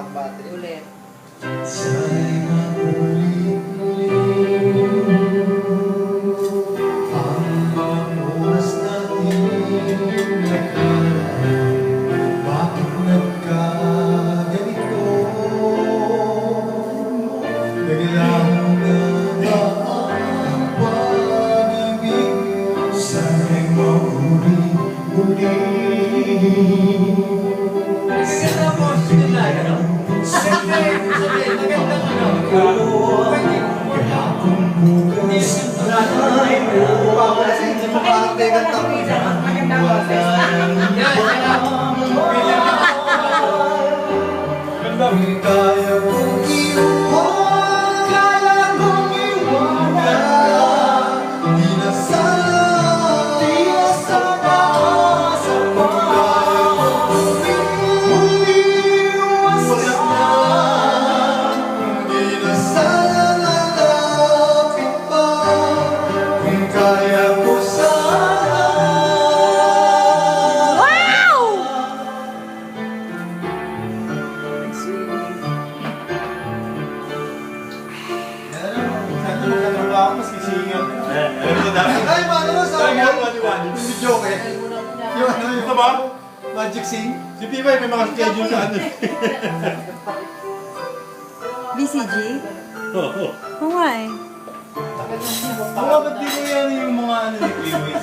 ang battery. Ulit. Sana'y maulit-ulit ang mga oras natin nagkaraan. Bakit nagkaganito? Biglang nagdaan pag-ibig. Sana'y maulit-ulit. Maganda mo sila, ano? Sabihin, magandang ano. Hindi simula na tayo. Kasi hindi mo kaarte kanta. Magandang boses. Kaya kong iwan, kaya kong iwanan. Di na sana, di na sana sa umiwas na. Di na sana lalapit pa. Kung kaya ko sana. Ay, paano mo sa video ko eh? Yung ano yung Ito ba? Magic Sing? Si Pibay may mga schedule sa ano. BCG? Oo. Oo nga eh. Oo, ba't di ko yan yung mga ano ni Pibay?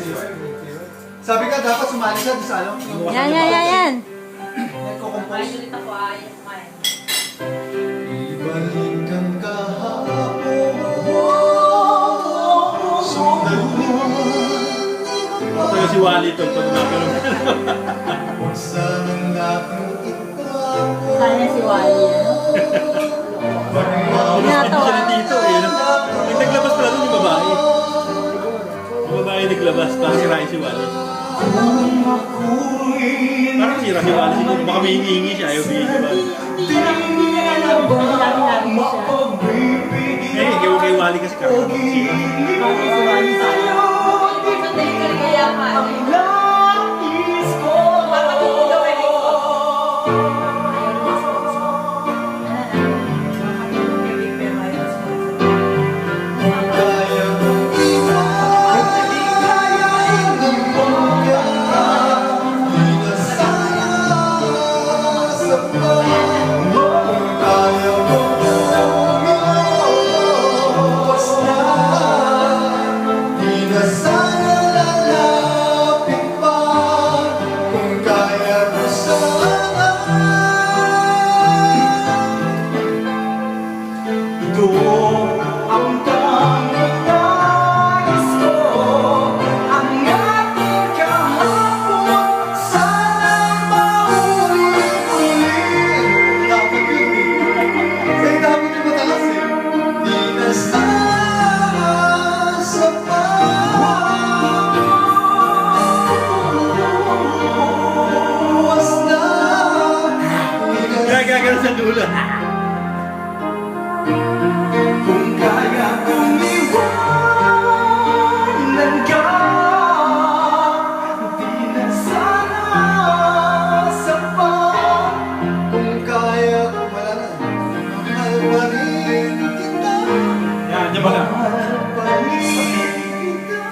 Sabi ka dapat sumali ka doon sa ano? Yan. Nagko-compose. Ulit ako, ayaw kumain. Ibalik ang kahapon. Sundan mo. Ito si Wally ito. Pag napanood. Huwag sanang natin itago. Sana si Wally. Hindi siya dito eh. Yung naglabas pala doon yung babae. Yung babae naglabas. Parang sirain si Wally. Parang sira si Wally. Siguro baka may hingi siya. Ayaw bigay si Wally. Hindi na alam kung namin siya. Eh, kay Wally kasi kaya sira. Bakit si Wally sayang? Sandali ka rin kaya ka. Bakit hindi daw pwede ko? Kaya kong iwan, kaya hanggang pagkaan. Di na sana sa kung kaya mong umiwas na. Di na sana lalapit pa. Kung kaya ko sana. Ito ang tanging nais ko, ang ating kahapon, sana'y maulit-ulit. Dapat yun eh. Kasi dapat yung matalas eh. Di na sana sa pag-uwas na. Gagagano sa dulo. Kung kaya kong iwanan ka, di na sana sapat. Kung kaya ko wala na, mahal pa rin kita. Yan, dyan pala. Mahal pa rin kita.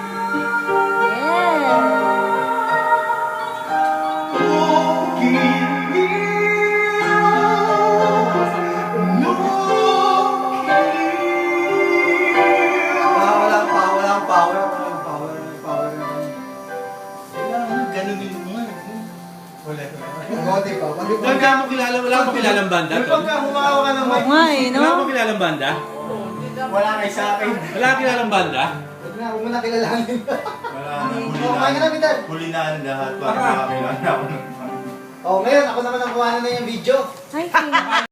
Oh, walang power. Ganun din mo nga. Wala pa. Wala mo kilalang banda? May pagka humawa ka ng Oo mic. nga eh, no? Wala mo kilalang banda? Wala kay sa akin. Wala ka kilalang banda? Huwag mo na kilalanin. Wala na, Okay ka na, Vital. huli na ang lahat para makakilala ako ng Oh, ngayon ako naman ang kuha na yung video. Ay,